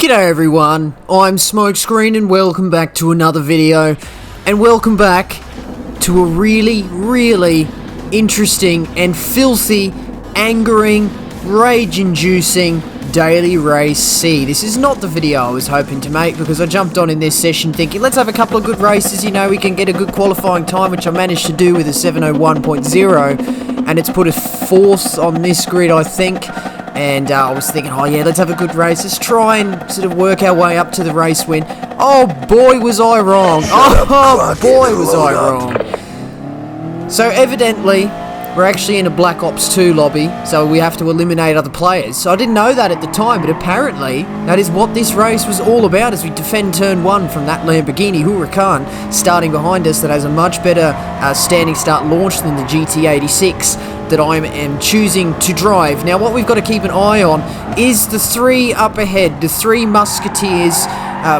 G'day everyone, I'm Smokescreen and welcome back to another video, and welcome back to a really interesting and filthy, angering, rage-inducing daily race C. This is not the video I was hoping to make because I jumped on in this session thinking let's have a couple of good races, you know, we can get a good qualifying time, which I managed to do with a 701.0, and it's put a fourth on this grid, I think. And I was thinking, oh yeah, let's have a good race. Let's try and sort of work our way up to the race win. Oh boy, was I wrong. Oh boy, was I wrong. So evidently, we're actually in a Black Ops 2 lobby, so we have to eliminate other players. So I didn't know that at the time, but apparently that is what this race was all about, as we defend turn 1 from that Lamborghini Huracan starting behind us that has a much better standing start launch than the GT86 that I am choosing to drive. Now what we've got to keep an eye on is the three up ahead, the three musketeers,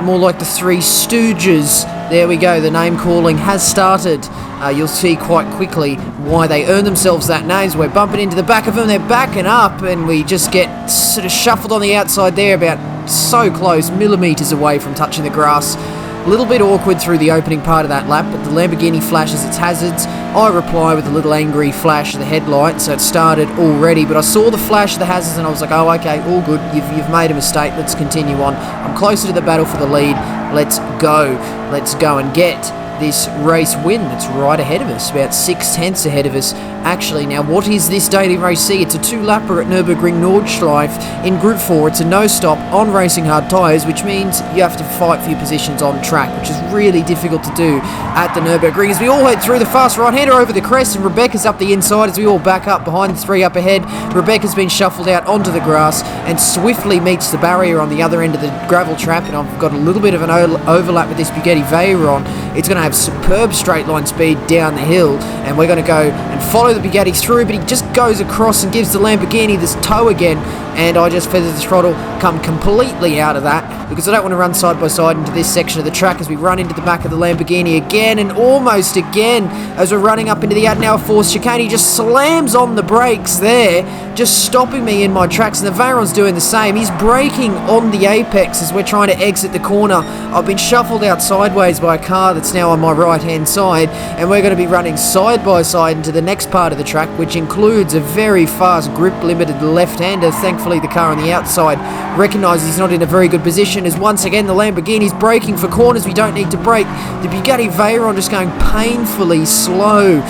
more like the three stooges. There we go, the name calling has started. You'll see quite quickly why they earn themselves that name. So we're bumping into the back of them, they're backing up, and we just get sort of shuffled on the outside there, about so close, millimeters away from touching the grass. A little bit awkward through the opening part of that lap, but the Lamborghini flashes its hazards. I reply with a little angry flash of the headlight, so it started already, but I saw the flash of the hazards and I was like, oh okay, all good, you've made a mistake, let's continue on. I'm closer to the battle for the lead, let's go and get this race win that's right ahead of us, about 6/10 ahead of us actually. Now what is this daily race C? It's a 2-lapper at Nurburgring Nordschleife in Group 4. It's a no-stop on racing hard tyres, which means you have to fight for your positions on track, which is really difficult to do at the Nurburgring. As we all head through, the fast right-hander over the crest, and Rebecca's up the inside as we all back up behind the three up ahead. Rebecca's been shuffled out onto the grass and swiftly meets the barrier on the other end of the gravel trap, and I've got a little bit of an overlap with this Bugatti Veyron. It's going to have superb straight line speed down the hill, and we're going to go and follow the Bugatti through, but he just goes across and gives the Lamborghini this tow again, and I just feather the throttle, come completely out of that because I don't want to run side by side into this section of the track as we run into the back of the Lamborghini again, and almost again as we're running up into the Adenauer Force chicane. He just slams on the brakes there, just stopping me in my tracks, and the Veyron's doing the same. He's braking on the apex as we're trying to exit the corner. I've been shuffled out sideways by a car that's now on my right hand side, and we're going to be running side by side into the next part of the track, which includes a very fast grip limited left-hander. Thankfully the car on the outside recognises he's not in a very good position, as once again the Lamborghini's braking for corners we don't need to brake. The Bugatti Veyron just going painfully slow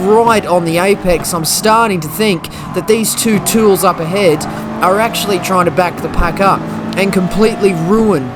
right on the apex. I'm starting to think that these two tools up ahead are actually trying to back the pack up and completely ruin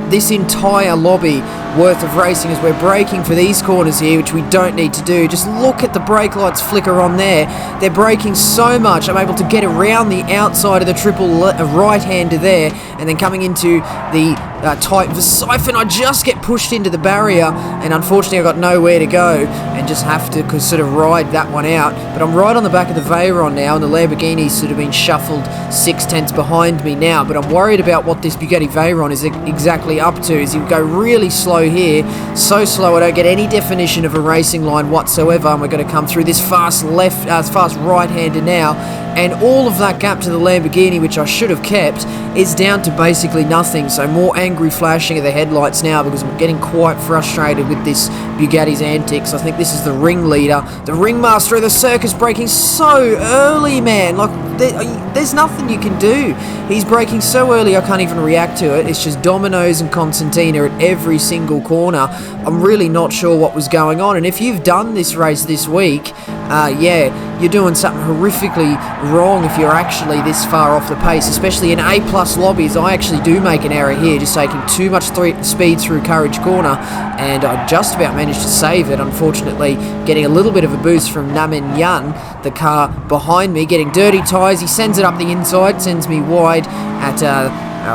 this entire lobby worth of racing as we're braking for these corners here, which we don't need to do. Just look at the brake lights flicker on there. They're braking so much I'm able to get around the outside of the triple right-hander there, and then coming into the tight siphon, I just get pushed into the barrier, and unfortunately I got nowhere to go and just have to sort of ride that one out. But I'm right on the back of the Veyron now, and the Lamborghini's sort of been shuffled 6/10 behind me now, but I'm worried about what this Bugatti Veyron is exactly up to. Is he go really slow here, so slow I don't get any definition of a racing line whatsoever, and we're going to come through this fast right-hander now, and all of that gap to the Lamborghini, which I should have kept, is down to basically nothing. So more angry flashing of the headlights now because I'm getting quite frustrated with this Bugatti's antics. I think this is the ringleader, the ringmaster of the circus, braking so early, man. Like, there's nothing you can do. He's braking so early I can't even react to it. It's just dominoes and concertina at every single corner. I'm really not sure what was going on, and if you've done this race this week, yeah, you're doing something horrifically wrong if you're actually this far off the pace, especially in A+ lobbies. I actually do make an error here, just taking too much speed through Courage Corner, and I just about managed to save it, unfortunately getting a little bit of a boost from Namin Yan, the car behind me, getting dirty tyres. He sends it up the inside, sends me wide at,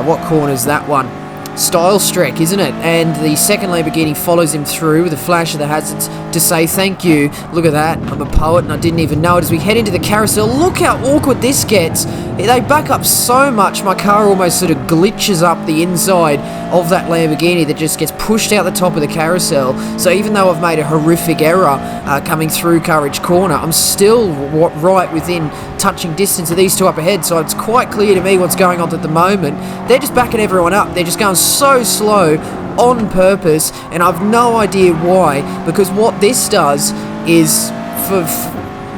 what corner's that one? style streak, isn't it? And the second Lamborghini follows him through with a flash of the hazards to say thank you. Look at that, I'm a poet and I didn't even know it. As we head into the carousel, look how awkward this gets. They back up so much, my car almost sort of glitches up the inside of that Lamborghini that just gets pushed out the top of the carousel. So even though I've made a horrific error coming through Courage Corner, I'm still right within touching distance of these two up ahead, so it's quite clear to me what's going on at the moment. They're just backing everyone up. They're just going so slow on purpose, and I've no idea why, because what this does is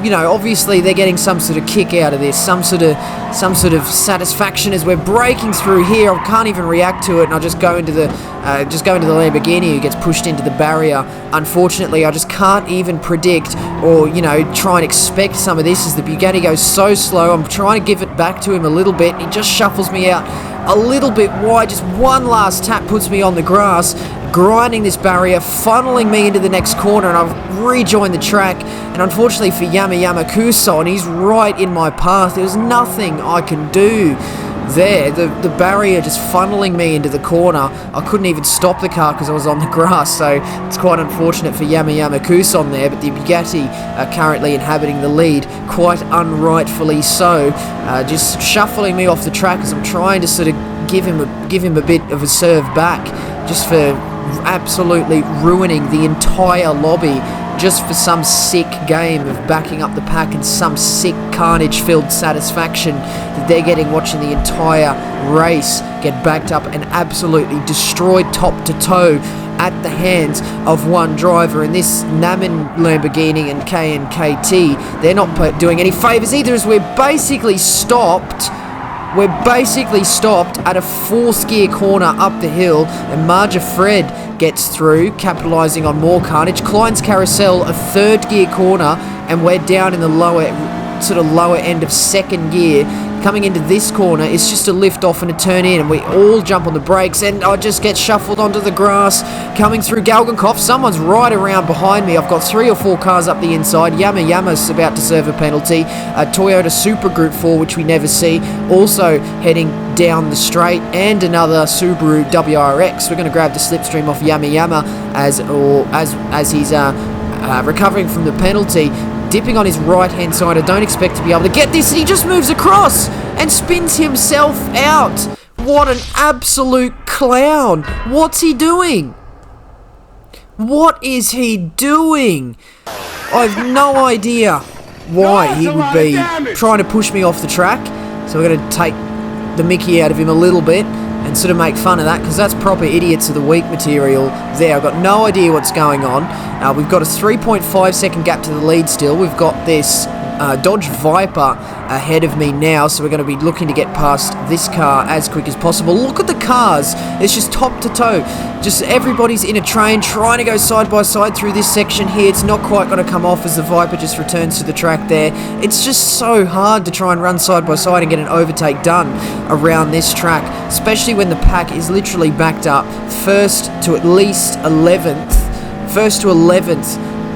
you know, obviously they're getting some sort of kick out of this, some sort of satisfaction as we're breaking through here. I can't even react to it, and I'll just go into the Lamborghini who gets pushed into the barrier. Unfortunately, I just can't even predict or, you know, try and expect some of this as the Bugatti goes so slow. I'm trying to give it back to him a little bit, and he just shuffles me out a little bit wide. Just one last tap puts me on the grass, grinding this barrier, funneling me into the next corner, and I've rejoined the track. And unfortunately for Yama Kuson, he's right in my path. There's nothing I can do there. The barrier just funneling me into the corner. I couldn't even stop the car because I was on the grass, so it's quite unfortunate for Yama Kuson there, but the Bugatti are currently inhabiting the lead, quite unrightfully so, just shuffling me off the track as I'm trying to sort of give him a bit of a serve back, just for absolutely ruining the entire lobby, just for some sick game of backing up the pack and some sick carnage-filled satisfaction that they're getting watching the entire race get backed up and absolutely destroyed top to toe at the hands of one driver. And this Naman Lamborghini and KNKT, they're not doing any favours either, as we're basically stopped at a fourth gear corner up the hill, and Marja Fred gets through, capitalising on more carnage. Klein's Carousel, a third gear corner, and we're down in the lower end of second gear. Coming into this corner, it's just a lift off and a turn in, and we all jump on the brakes, and I just get shuffled onto the grass. Coming through Galgenkopf, someone's right around behind me. I've got 3 or 4 cars up the inside. Yama's about to serve a penalty. A Toyota Supra Group 4, which we never see, also heading down the straight, and another Subaru WRX. We're going to grab the slipstream off Yama as he's recovering from the penalty, dipping on his right hand side. I don't expect to be able to get this, and he just moves across and spins himself out. What an absolute clown. What's he doing? What is he doing? I have no idea why he would be trying to push me off the track, so we're going to take the mickey out of him a little bit and sort of make fun of that, because that's proper idiots of the week material there. I've got no idea what's going on. We've got a 3.5 second gap to the lead still. We've got this Dodge Viper ahead of me now, so we're going to be looking to get past this car as quick as possible. Look at the cars. It's just top to toe. Just everybody's in a train trying to go side by side through this section here. It's not quite going to come off as the Viper just returns to the track there. It's just so hard to try and run side by side and get an overtake done around this track, especially when the pack is literally backed up first to at least 11th.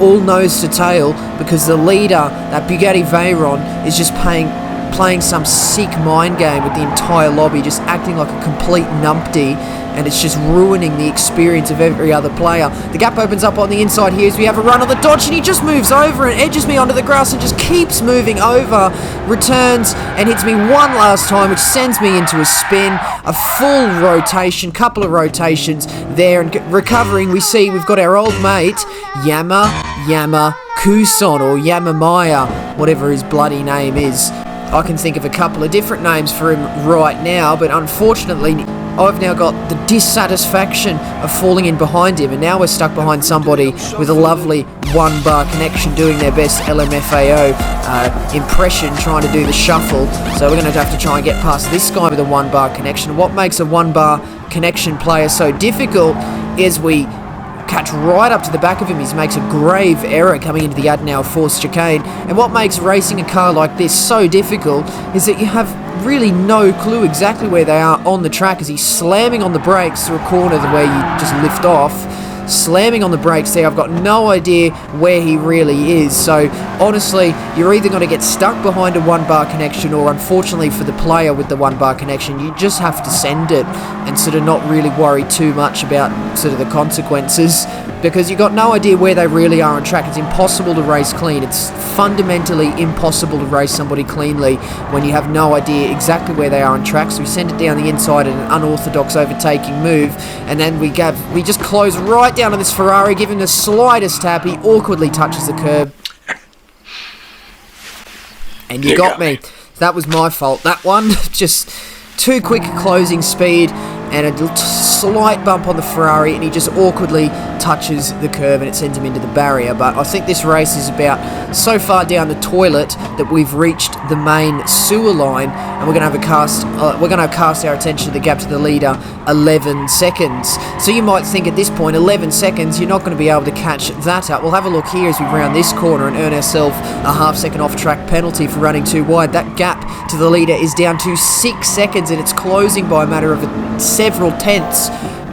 All nose to tail, because the leader, that Bugatti Veyron, is just playing some sick mind game with the entire lobby, just acting like a complete numpty, and it's just ruining the experience of every other player. The gap opens up on the inside here as we have a run on the Dodge, and he just moves over and edges me onto the grass and just keeps moving over, returns and hits me one last time, which sends me into a spin, a full rotation, couple of rotations there, and recovering we see we've got our old mate Yama Kuson, or Yamamaya, whatever his bloody name is. I can think of a couple of different names for him right now, but unfortunately I've now got the dissatisfaction of falling in behind him, and now we're stuck behind somebody with a lovely one-bar connection doing their best LMFAO impression, trying to do the shuffle. So we're going to have to try and get past this guy with a one-bar connection. What makes a one-bar connection player so difficult is we catch right up to the back of him. He makes a grave error coming into the Adenauer forced chicane, and what makes racing a car like this so difficult is that you have really no clue exactly where they are on the track as he's slamming on the brakes through a corner the way you just lift off. slamming on the brakes there. I've got no idea where he really is. So honestly, you're either going to get stuck behind a 1-bar connection, or unfortunately for the player with the 1-bar connection, you just have to send it and sort of not really worry too much about sort of the consequences, because you've got no idea where they really are on track. It's impossible to race clean. It's fundamentally impossible to race somebody cleanly when you have no idea exactly where they are on track. So we send it down the inside in an unorthodox overtaking move, and then we just close right down on this Ferrari, give him the slightest tap. He awkwardly touches the curb. And you got me. That was my fault, that one. Just too quick a closing speed and a slight bump on the Ferrari, and he just awkwardly touches the curb and it sends him into the barrier. But I think this race is about so far down the toilet that we've reached the main sewer line, and we're going to have cast our attention to the gap to the leader, 11 seconds. So you might think at this point, 11 seconds, you're not going to be able to catch that up. We'll have a look here as we round this corner and earn ourselves a half-second off-track penalty for running too wide. That gap to the leader is down to 6 seconds, and it's closing by a matter of several tenths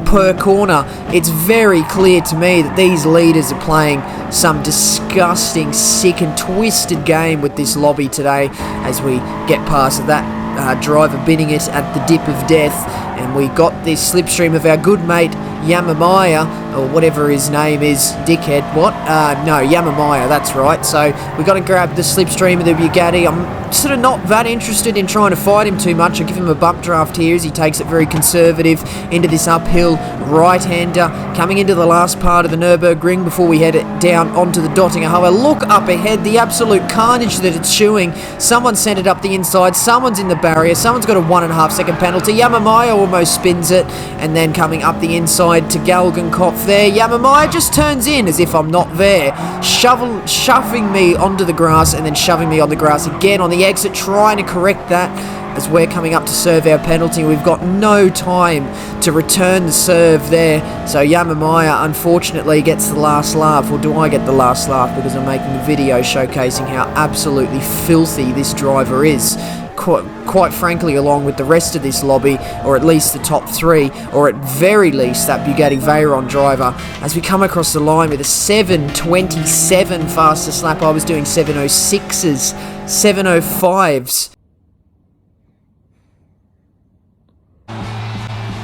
per corner. It's very clear to me that these leaders are playing some disgusting, sick and twisted game with this lobby today as we get past that driver binning it at the dip of death, and we got this slipstream of our good mate Yamamaya, or whatever his name is, dickhead, no, Yamamaya, that's right. So we got to grab the slipstream of the Bugatti. I'm sort of not that interested in trying to fight him too much. I give him a bump draft here as he takes it very conservative into this uphill right-hander, coming into the last part of the Nurburgring before we head it down onto the Dottinger Highway. Look up ahead, the absolute carnage that it's chewing. Someone sent it up the inside, someone's in the barrier, someone's got a 1.5 second penalty. Yamamaya almost spins it, and then coming up the inside to Galgenkopf there. Yamamaya just turns in as if I'm not there, shoving me onto the grass and then shoving me on the grass again on the exit, trying to correct that as we're coming up to serve our penalty. We've got no time to return the serve there, so Yamamaya unfortunately gets the last laugh. Or do I get the last laugh because I'm making a video showcasing how absolutely filthy this driver is? Quite frankly, along with the rest of this lobby, or at least the top three, or at very least that Bugatti Veyron driver, as we come across the line with a 7:27 fastest lap. I was doing 7:06s, 7:05s.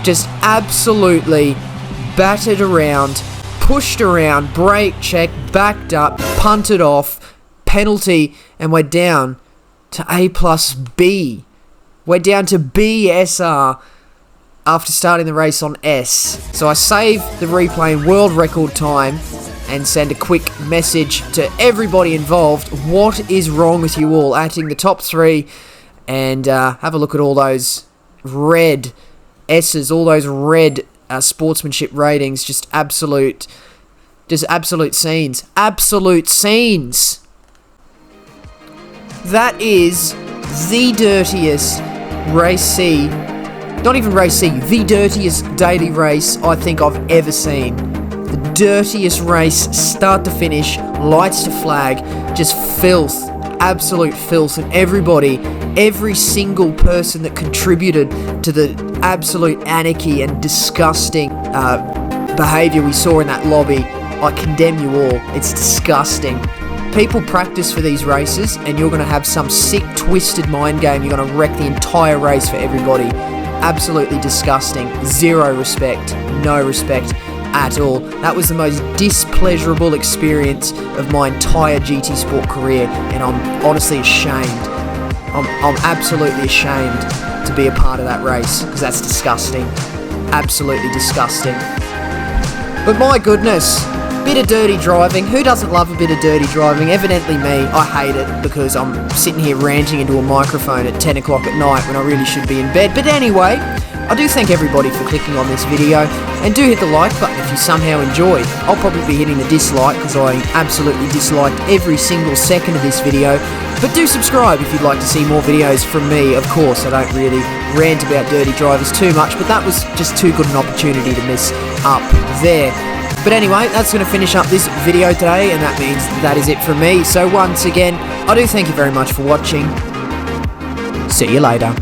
Just absolutely battered around, pushed around, brake check, backed up, punted off, penalty, and we're down to A plus B. We're down to BSR after starting the race on S. So I save the replay in world record time and send a quick message to everybody involved. What is wrong with you all? Adding the top three, and have a look at all those red S's, all those red sportsmanship ratings. Just absolute scenes. Absolute scenes. That is the dirtiest race C, not even race C, the dirtiest daily race I think I've ever seen. The dirtiest race, start to finish, lights to flag, just filth, absolute filth, and every single person that contributed to the absolute anarchy and disgusting behaviour we saw in that lobby, I condemn you all. It's disgusting. People practice for these races, and you're going to have some sick, twisted mind game. You're going to wreck the entire race for everybody. Absolutely disgusting. Zero respect. No respect at all. That was the most displeasurable experience of my entire GT Sport career, and I'm honestly ashamed. I'm absolutely ashamed to be a part of that race, because that's disgusting. Absolutely disgusting. But my goodness, bit of dirty driving. Who doesn't love a bit of dirty driving? Evidently me. I hate it because I'm sitting here ranting into a microphone at 10 o'clock at night when I really should be in bed. But anyway, I do thank everybody for clicking on this video, and do hit the like button if you somehow enjoyed. I'll probably be hitting the dislike because I absolutely disliked every single second of this video. But do subscribe if you'd like to see more videos from me. Of course, I don't really rant about dirty drivers too much, but that was just too good an opportunity to miss up there. But anyway, that's going to finish up this video today, and that means that is it from me. So once again, I do thank you very much for watching. See you later.